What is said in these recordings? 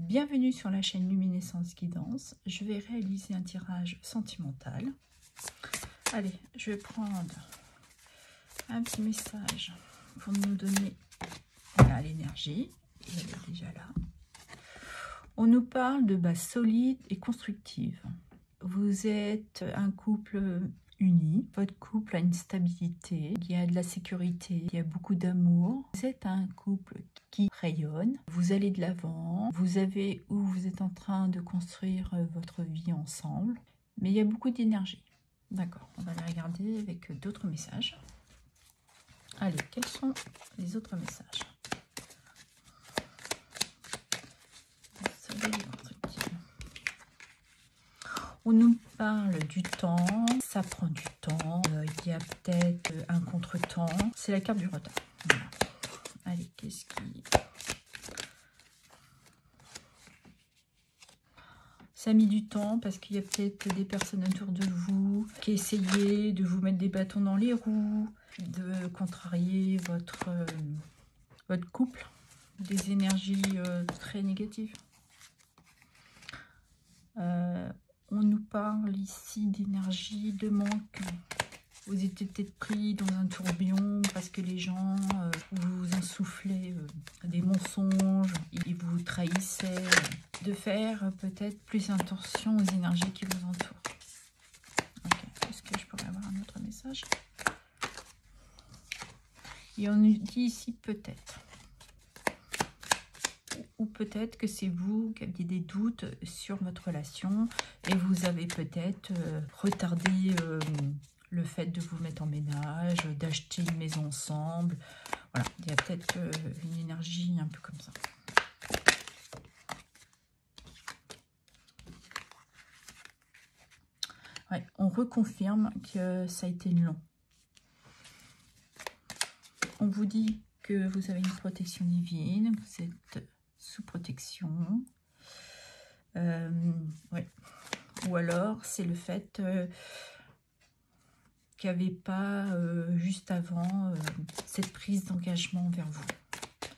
Bienvenue sur la chaîne Luminescence Guidance. Je vais réaliser un tirage sentimental. Allez, je vais prendre un petit message pour nous donner l'énergie. Elle est déjà là. On nous parle de base solide et constructive. Vous êtes un couple uni, votre couple a une stabilité, il y a de la sécurité, il y a beaucoup d'amour. Vous êtes un couple qui rayonne, vous allez de l'avant, vous êtes en train de construire votre vie ensemble, mais il y a beaucoup d'énergie. D'accord, on va les regarder avec d'autres messages. Allez, quels sont les autres messages? On nous parle du temps, ça prend du temps, il y a peut-être un contretemps, c'est la carte du retard. Voilà. Allez, qu'est-ce qui... Ça a mis du temps parce qu'il y a peut-être des personnes autour de vous qui essayaient de vous mettre des bâtons dans les roues, de contrarier votre couple, des énergies très négatives. On nous parle ici d'énergie, de manque. Vous étiez peut-être pris dans un tourbillon parce que les gens vous insoufflaient des mensonges, ils vous trahissaient. De faire peut-être plus attention aux énergies qui vous entourent. Ok, est-ce que je pourrais avoir un autre message? Et on nous dit ici peut-être. Ou peut-être que c'est vous qui aviez des doutes sur votre relation et vous avez peut-être retardé le fait de vous mettre en ménage, d'acheter une maison ensemble. Voilà, il y a peut-être une énergie un peu comme ça. Ouais, on reconfirme que ça a été long. On vous dit que vous avez une protection divine, que vous êtes sous protection. Ouais. Ou alors, c'est le fait qu'il n'y avait pas juste avant cette prise d'engagement vers vous.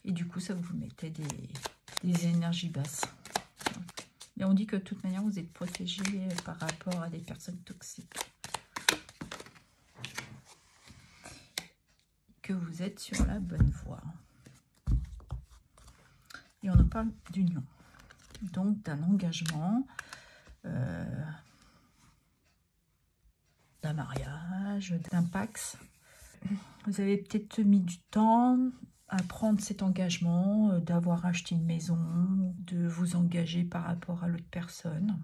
Et du coup, ça vous mettait des énergies basses. Mais on dit que de toute manière, vous êtes protégé par rapport à des personnes toxiques. Que vous êtes sur la bonne voie. Et on nous parle d'union. Donc, d'un engagement, d'un mariage, d'un pax. Vous avez peut-être mis du temps à prendre cet engagement, d'avoir acheté une maison, de vous engager par rapport à l'autre personne.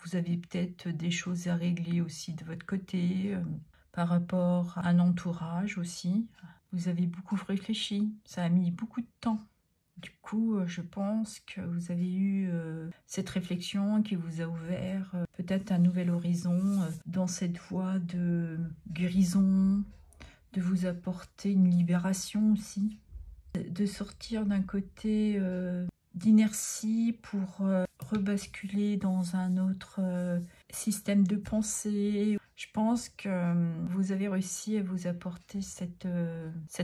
Vous avez peut-être des choses à régler aussi de votre côté, par rapport à un entourage aussi. Vous avez beaucoup réfléchi, ça a mis beaucoup de temps. Du coup, je pense que vous avez eu cette réflexion qui vous a ouvert peut-être un nouvel horizon dans cette voie de guérison, de vous apporter une libération aussi, de sortir d'un côté d'inertie pour rebasculer dans un autre système de pensée. Je pense que vous avez réussi à vous apporter cette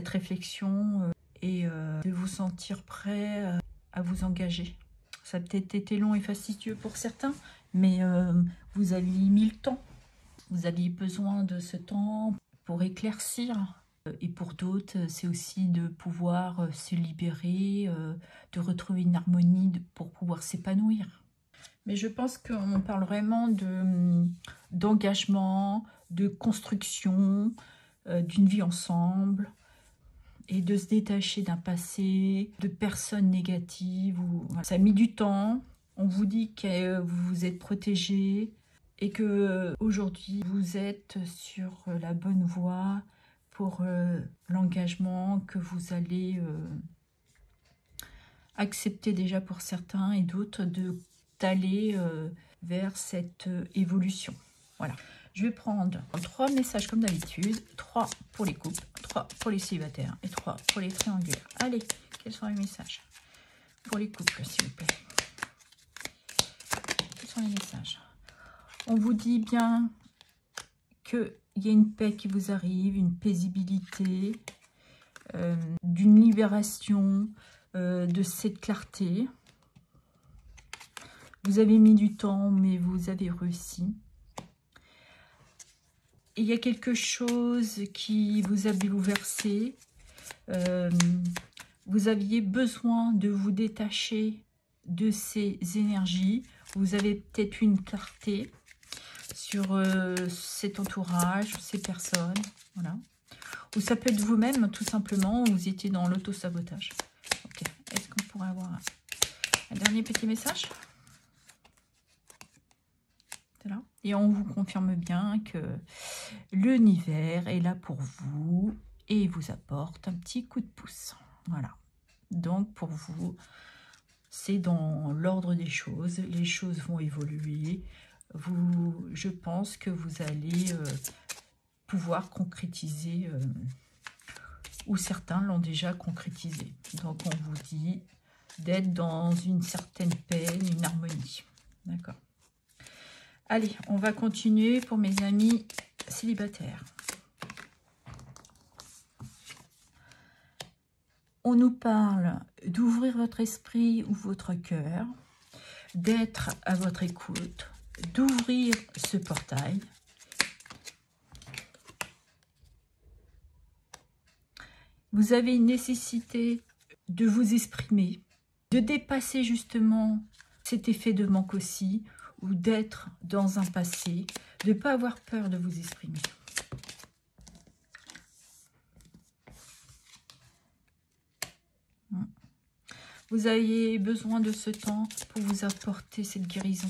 réflexion et de vous sentir prêt à vous engager. Ça a peut-être été long et fastidieux pour certains, mais vous aviez mis le temps. Vous aviez besoin de ce temps pour éclaircir. Et pour d'autres, c'est aussi de pouvoir se libérer, de retrouver une harmonie pour pouvoir s'épanouir. Mais je pense qu'on parle vraiment d'engagement, de construction, d'une vie ensemble, et de se détacher d'un passé, de personnes négatives. Voilà. Ça a mis du temps. On vous dit que vous êtes protégé et que aujourd'hui vous êtes sur la bonne voie pour l'engagement que vous allez accepter déjà pour certains et d'autres d'aller vers cette évolution. Voilà. Je vais prendre 3 messages comme d'habitude, 3 pour les couples, 3 pour les célibataires et 3 pour les triangulaires. Allez, quels sont les messages pour les couples, s'il vous plaît? Quels sont les messages? On vous dit bien qu'il y a une paix qui vous arrive, une paisibilité, d'une libération de cette clarté. Vous avez mis du temps, mais vous avez réussi. Il y a quelque chose qui vous a bouleversé. Vous aviez besoin de vous détacher de ces énergies. Vous avez peut-être une clarté sur cet entourage, ces personnes. Voilà. Ou ça peut être vous-même, tout simplement, vous étiez dans l'auto-sabotage. Ok. Est-ce qu'on pourrait avoir un dernier petit message? Là. Et on vous confirme bien que l'univers est là pour vous et vous apporte un petit coup de pouce. Voilà. Donc pour vous, c'est dans l'ordre des choses. Les choses vont évoluer. Je pense que vous allez pouvoir concrétiser, ou certains l'ont déjà concrétisé. Donc on vous dit d'être dans une certaine paix, une harmonie. D'accord. Allez, on va continuer pour mes amis célibataires. On nous parle d'ouvrir votre esprit ou votre cœur, d'être à votre écoute, d'ouvrir ce portail. Vous avez une nécessité de vous exprimer, de dépasser justement cet effet de manque aussi, ou d'être dans un passé, de ne pas avoir peur de vous exprimer. Vous avez besoin de ce temps pour vous apporter cette guérison.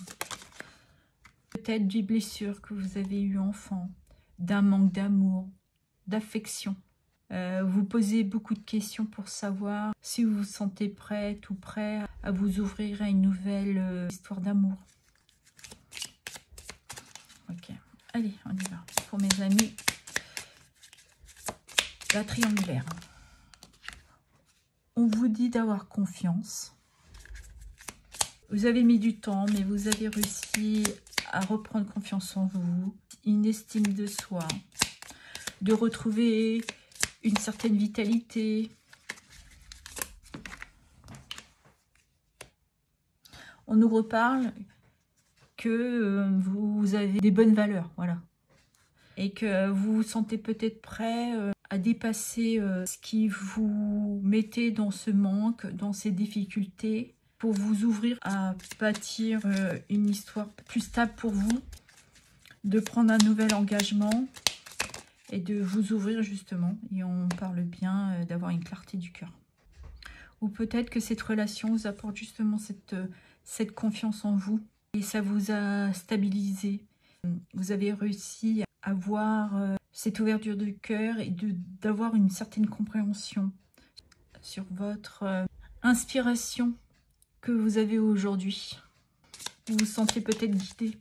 Peut-être des blessures que vous avez eues enfant, d'un manque d'amour, d'affection. Vous posez beaucoup de questions pour savoir si vous vous sentez prête ou prêt à vous ouvrir à une nouvelle histoire d'amour. Ok, allez, on y va. Pour mes amis, la triangulaire. On vous dit d'avoir confiance. Vous avez mis du temps, mais vous avez réussi à reprendre confiance en vous, une estime de soi, de retrouver une certaine vitalité. On nous reparle que vous avez des bonnes valeurs, voilà. Et que vous vous sentez peut-être prêt à dépasser ce qui vous mettez dans ce manque, dans ces difficultés, pour vous ouvrir à bâtir une histoire plus stable pour vous, de prendre un nouvel engagement et de vous ouvrir justement. Et on parle bien d'avoir une clarté du cœur. Ou peut-être que cette relation vous apporte justement cette confiance en vous et ça vous a stabilisé. Vous avez réussi à avoir cette ouverture de cœur et d'avoir une certaine compréhension sur votre inspiration que vous avez aujourd'hui. Vous vous sentez peut-être guidé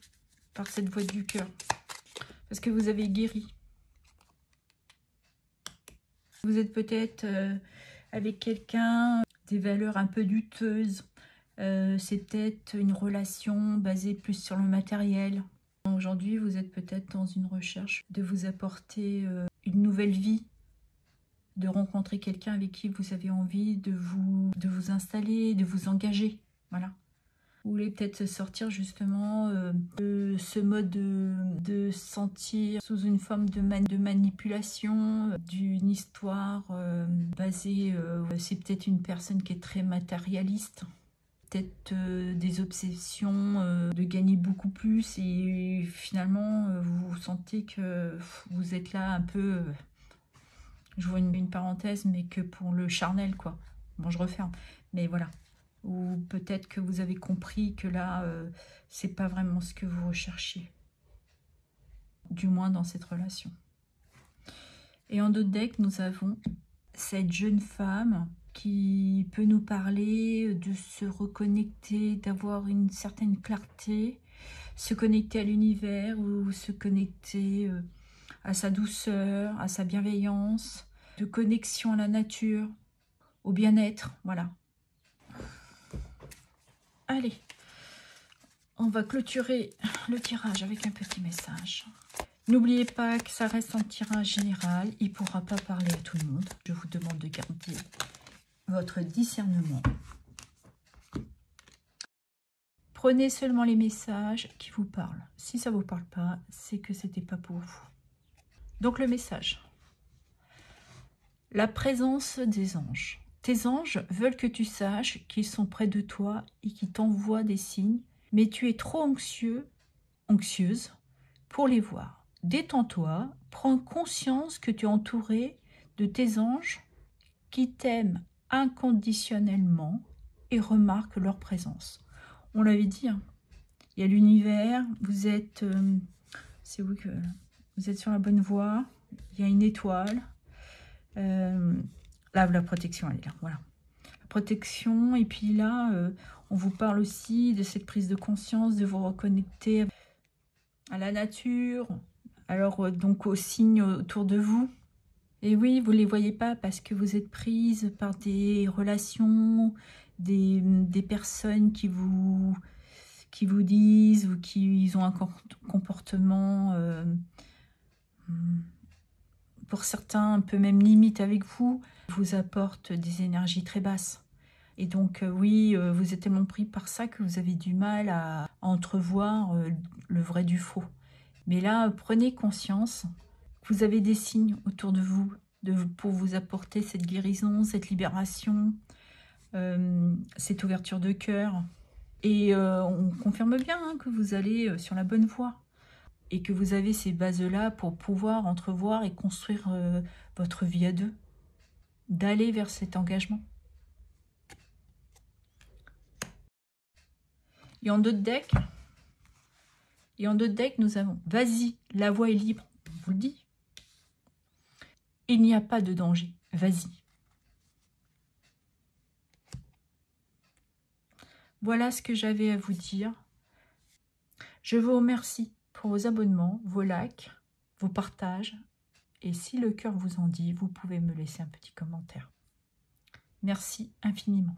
par cette voix du cœur parce que vous avez guéri. Vous êtes peut-être avec quelqu'un, des valeurs un peu douteuses. C'est peut-être une relation basée plus sur le matériel. Aujourd'hui, vous êtes peut-être dans une recherche de vous apporter une nouvelle vie, de rencontrer quelqu'un avec qui vous avez envie de vous installer, de vous engager. Voilà. Vous voulez peut-être sortir justement de ce mode de sentir sous une forme de manipulation, d'une histoire basée, c'est peut-être une personne qui est très matérialiste, peut-être des obsessions de gagner beaucoup plus et finalement vous sentez que vous êtes là un peu, je vois une parenthèse, mais que pour le charnel quoi. Bon, je referme, mais voilà. Ou peut-être que vous avez compris que là, c'est pas vraiment ce que vous recherchez. Du moins dans cette relation. Et en d'autres decks, nous avons cette jeune femme qui peut nous parler de se reconnecter, d'avoir une certaine clarté, se connecter à l'univers ou se connecter à sa douceur, à sa bienveillance, de connexion à la nature, au bien-être, voilà. Allez, on va clôturer le tirage avec un petit message. N'oubliez pas que ça reste un tirage général. Il ne pourra pas parler à tout le monde. Je vous demande de garder votre discernement. Prenez seulement les messages qui vous parlent. Si ça ne vous parle pas, c'est que ce n'était pas pour vous. Donc le message. La présence des anges. Tes anges veulent que tu saches qu'ils sont près de toi et qu'ils t'envoient des signes, mais tu es trop anxieuse pour les voir. Détends-toi, prends conscience que tu es entouré de tes anges qui t'aiment inconditionnellement et remarquent leur présence. On l'avait dit, hein. Il y a l'univers, vous êtes, c'est où que vous êtes sur la bonne voie, il y a une étoile. Là, la protection, elle est là, voilà. La protection, et puis là, on vous parle aussi de cette prise de conscience, de vous reconnecter à la nature, alors donc aux signes autour de vous. Et oui, vous ne les voyez pas parce que vous êtes prise par des relations, des personnes qui vous disent ou qui ont un comportement, pour certains, un peu même limite avec vous, vous apporte des énergies très basses. Et donc, oui, vous êtes tellement pris par ça que vous avez du mal à entrevoir le vrai du faux. Mais là, prenez conscience que vous avez des signes autour de vous pour vous apporter cette guérison, cette libération, cette ouverture de cœur. Et on confirme bien hein, que vous allez sur la bonne voie et que vous avez ces bases-là pour pouvoir entrevoir et construire votre vie à deux, d'aller vers cet engagement. Et en d'autres decks, nous avons « Vas-y, la voie est libre », on vous le dit. Il n'y a pas de danger, vas-y. Voilà ce que j'avais à vous dire. Je vous remercie pour vos abonnements, vos likes, vos partages. Et si le cœur vous en dit, vous pouvez me laisser un petit commentaire. Merci infiniment.